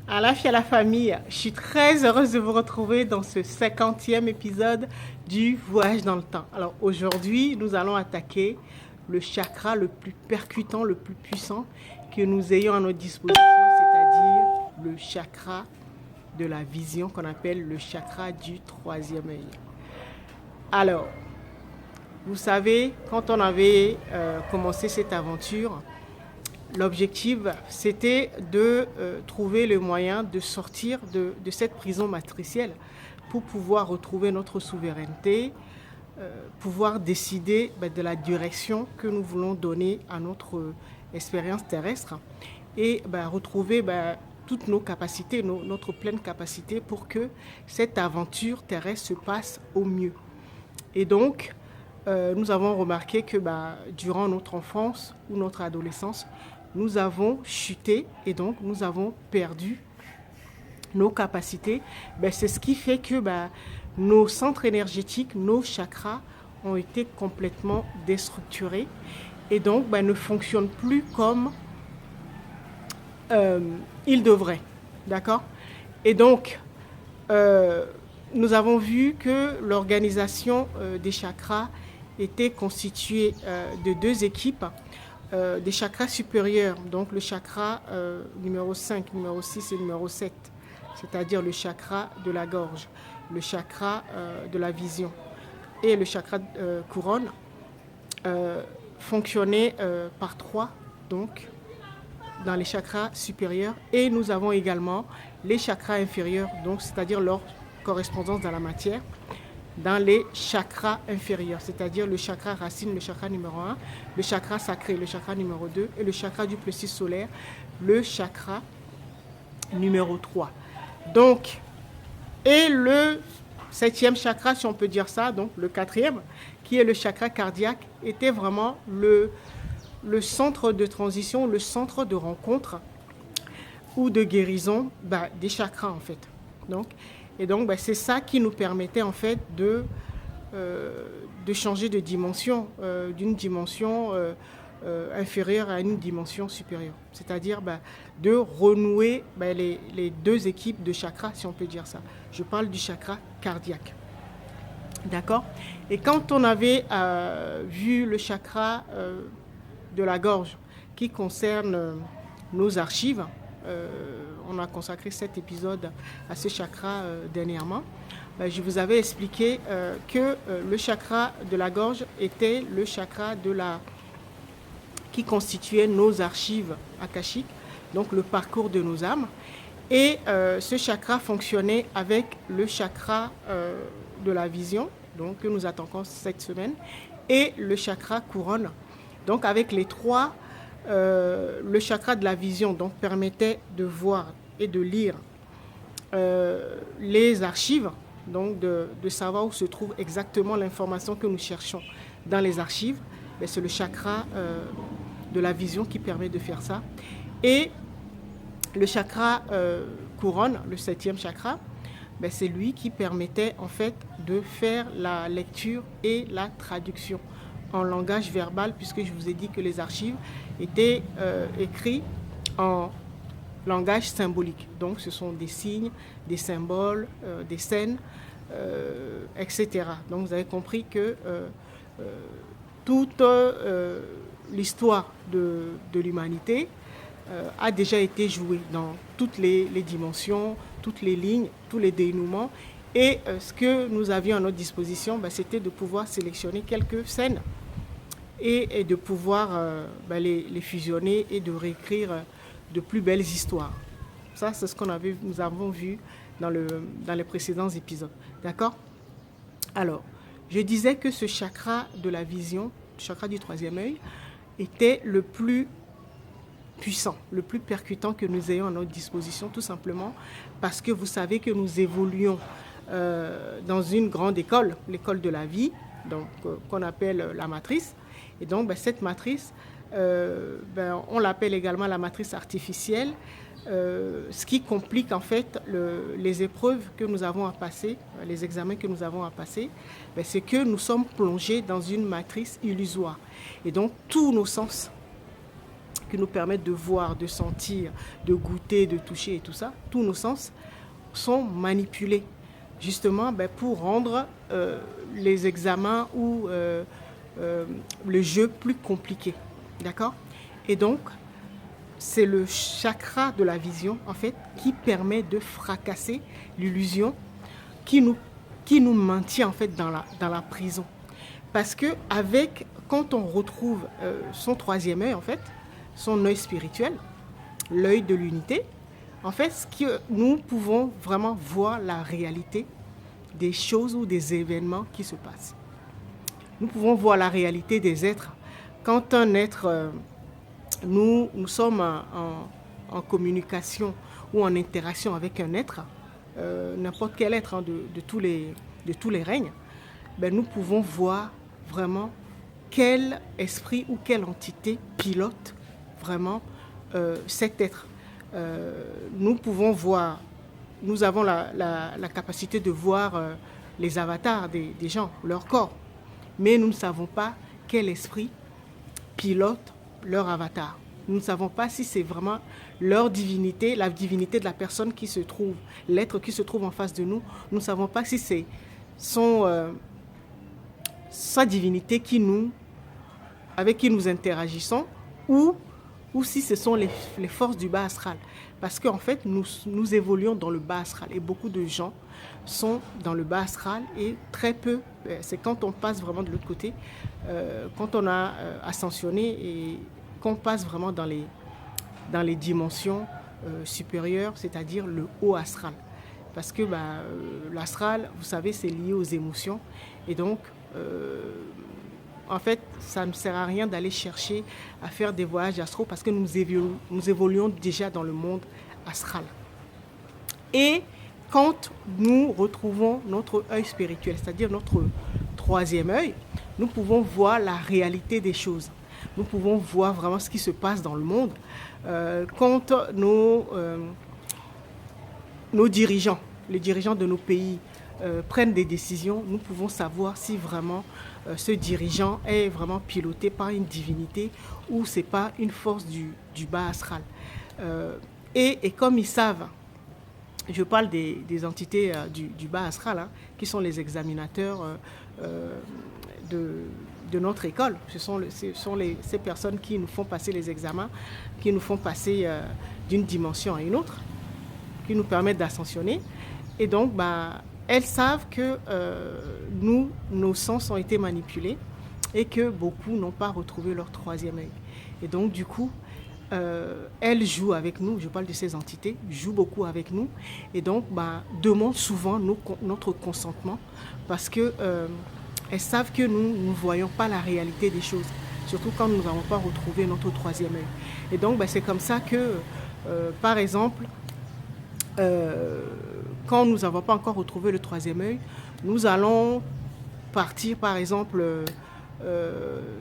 À la fille à la famille, je suis très heureuse de vous retrouver dans ce 50e épisode du Voyage dans le temps. Alors aujourd'hui, nous allons attaquer le chakra le plus percutant, le plus puissant que nous ayons à notre disposition, c'est-à-dire le chakra de la vision qu'on appelle le chakra du troisième œil. Alors, vous savez, quand on avait commencé cette aventure, l'objectif, c'était de trouver le moyen de sortir de cette prison matricielle pour pouvoir retrouver notre souveraineté, pouvoir décider de la direction que nous voulons donner à notre expérience terrestre et retrouver toutes nos capacités, notre pleine capacité pour que cette aventure terrestre se passe au mieux. Et donc, nous avons remarqué que durant notre enfance ou notre adolescence, nous avons chuté et donc nous avons perdu nos capacités. C'est ce qui fait que nos centres énergétiques, nos chakras ont été complètement déstructurés et donc ne fonctionnent plus comme ils devraient. D'accord? Et donc, nous avons vu que l'organisation des chakras était constituée de deux équipes, des chakras supérieurs, donc le chakra numéro 5, numéro 6 et numéro 7, c'est-à-dire le chakra de la gorge, le chakra de la vision et le chakra couronne, fonctionnaient par trois, donc dans les chakras supérieurs, et nous avons également les chakras inférieurs, donc c'est-à-dire leur correspondance dans la matière, dans les chakras inférieurs, c'est-à-dire le chakra racine, le chakra numéro 1, le chakra sacré, le chakra numéro 2, et le chakra du plexus solaire, le chakra numéro 3. Donc, et le septième chakra, si on peut dire ça, donc le quatrième, qui est le chakra cardiaque, était vraiment le centre de transition, le centre de rencontre ou de guérison des chakras en fait. Et donc, c'est ça qui nous permettait en fait de changer de dimension, d'une dimension inférieure à une dimension supérieure. C'est-à-dire de renouer les deux équipes de chakras, si on peut dire ça. Je parle du chakra cardiaque. D'accord? Et quand on avait vu le chakra de la gorge qui concerne nos archives, on a consacré cet épisode à ce chakra dernièrement. Je vous avais expliqué que le chakra de la gorge était le chakra qui constituait nos archives akashiques, donc le parcours de nos âmes. Et ce chakra fonctionnait avec le chakra de la vision, donc que nous attaquons cette semaine, et le chakra couronne. Donc avec les trois, le chakra de la vision donc, permettait de voir et de lire les archives, donc de savoir où se trouve exactement l'information que nous cherchons dans les archives. C'est le chakra de la vision qui permet de faire ça. Et le chakra couronne, le septième chakra, c'est lui qui permettait en fait de faire la lecture et la traduction en langage verbal, puisque je vous ai dit que les archives étaient écrites en langage symbolique. Donc ce sont des signes, des symboles, des scènes, etc. Donc vous avez compris que toute l'histoire de l'humanité a déjà été jouée dans toutes les dimensions, toutes les lignes, tous les dénouements. Et ce que nous avions à notre disposition, c'était de pouvoir sélectionner quelques scènes et de pouvoir les fusionner et de réécrire de plus belles histoires. Ça, c'est ce nous avons vu dans les précédents épisodes. D'accord? Alors, je disais que ce chakra de la vision, le chakra du troisième œil, était le plus puissant, le plus percutant que nous ayons à notre disposition, tout simplement parce que vous savez que nous évoluons dans une grande école, l'école de la vie, donc qu'on appelle la matrice. Et donc cette matrice, on l'appelle également la matrice artificielle, ce qui complique en fait les épreuves que nous avons à passer, les examens que nous avons à passer, c'est que nous sommes plongés dans une matrice illusoire. Et donc tous nos sens qui nous permettent de voir, de sentir, de goûter, de toucher et tout ça, tous nos sens sont manipulés justement pour rendre les examens ou le jeu plus compliqué. D'accord? Et donc, c'est le chakra de la vision, en fait, qui permet de fracasser l'illusion qui nous maintient, en fait, dans la prison. Parce que quand on retrouve son troisième œil, en fait, son œil spirituel, l'œil de l'unité, en fait, nous pouvons vraiment voir la réalité des choses ou des événements qui se passent. Nous pouvons voir la réalité des êtres. Quand un être, nous sommes en communication ou en interaction avec un être, n'importe quel être de tous les règnes, nous pouvons voir vraiment quel esprit ou quelle entité pilote vraiment cet être. Nous avons la capacité de voir les avatars des gens, leur corps, mais nous ne savons pas quel esprit pilote leur avatar. Nous ne savons pas si c'est vraiment leur divinité, la divinité de la personne qui se trouve, l'être qui se trouve en face de nous. Nous ne savons pas si c'est sa divinité avec qui nous interagissons ou si ce sont les forces du bas astral. Parce qu'en fait, nous évoluons dans le bas astral et beaucoup de gens sont dans le bas astral et très peu, c'est quand on passe vraiment de l'autre côté, quand on a ascensionné et qu'on passe vraiment dans les dimensions supérieures, c'est-à-dire le haut astral. Parce que l'astral, vous savez, c'est lié aux émotions et donc en fait, ça ne sert à rien d'aller chercher à faire des voyages astraux parce que nous évoluons déjà dans le monde astral. Et quand nous retrouvons notre œil spirituel, c'est-à-dire notre troisième œil, nous pouvons voir la réalité des choses. Nous pouvons voir vraiment ce qui se passe dans le monde. Quand nos dirigeants, les dirigeants de nos pays, prennent des décisions, nous pouvons savoir si vraiment ce dirigeant est vraiment piloté par une divinité ou c'est pas une force du bas astral. Et comme ils savent, je parle des entités du bas astral, qui sont les examinateurs de notre école. Ce sont ces personnes qui nous font passer les examens, qui nous font passer d'une dimension à une autre, qui nous permettent d'ascensionner. Et donc, elles savent que nos sens ont été manipulés et que beaucoup n'ont pas retrouvé leur troisième œil. Et donc, du coup, elles jouent avec nous, je parle de ces entités, jouent beaucoup avec nous et donc demandent souvent notre consentement parce que elles savent que nous ne voyons pas la réalité des choses, surtout quand nous n'avons pas retrouvé notre troisième œil. Et donc, c'est comme ça que, par exemple, quand nous n'avons pas encore retrouvé le troisième œil, nous allons partir, par exemple,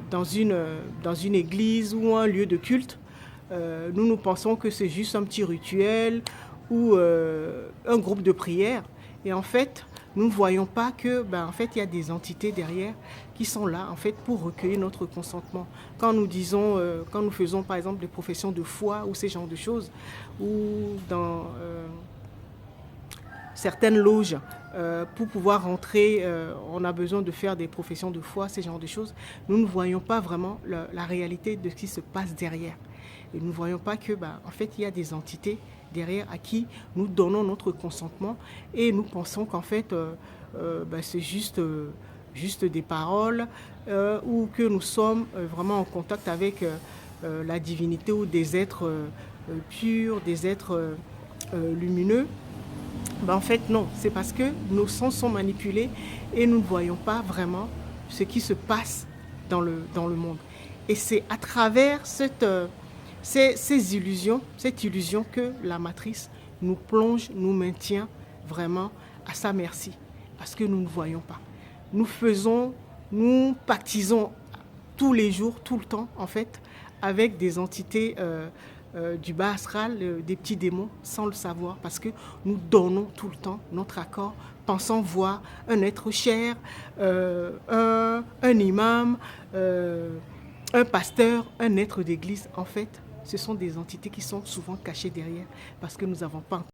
dans une église ou un lieu de culte. Nous pensons que c'est juste un petit rituel ou un groupe de prière. Et en fait, nous ne voyons pas que, en fait, il y a des entités derrière qui sont là, en fait, pour recueillir notre consentement. Quand nous faisons, par exemple, des professions de foi ou ces genres de choses, ou dans certaines loges, pour pouvoir rentrer, on a besoin de faire des professions de foi, ces genres de choses. Nous ne voyons pas vraiment la réalité de ce qui se passe derrière. Et nous ne voyons pas que, en fait, il y a des entités derrière à qui nous donnons notre consentement et nous pensons qu'en fait, c'est juste des paroles ou que nous sommes vraiment en contact avec la divinité ou des êtres purs, des êtres lumineux. En fait, non, c'est parce que nos sens sont manipulés et nous ne voyons pas vraiment ce qui se passe dans le monde. Et c'est à travers ces illusions, cette illusion que la matrice nous plonge, nous maintient vraiment à sa merci, parce que nous ne voyons pas. Nous pactisons tous les jours, tout le temps, en fait, avec des entités du bas astral, des petits démons, sans le savoir, parce que nous donnons tout le temps notre accord, pensant voir un être cher, un imam, un pasteur, un être d'église. En fait, ce sont des entités qui sont souvent cachées derrière parce que nous n'avons pas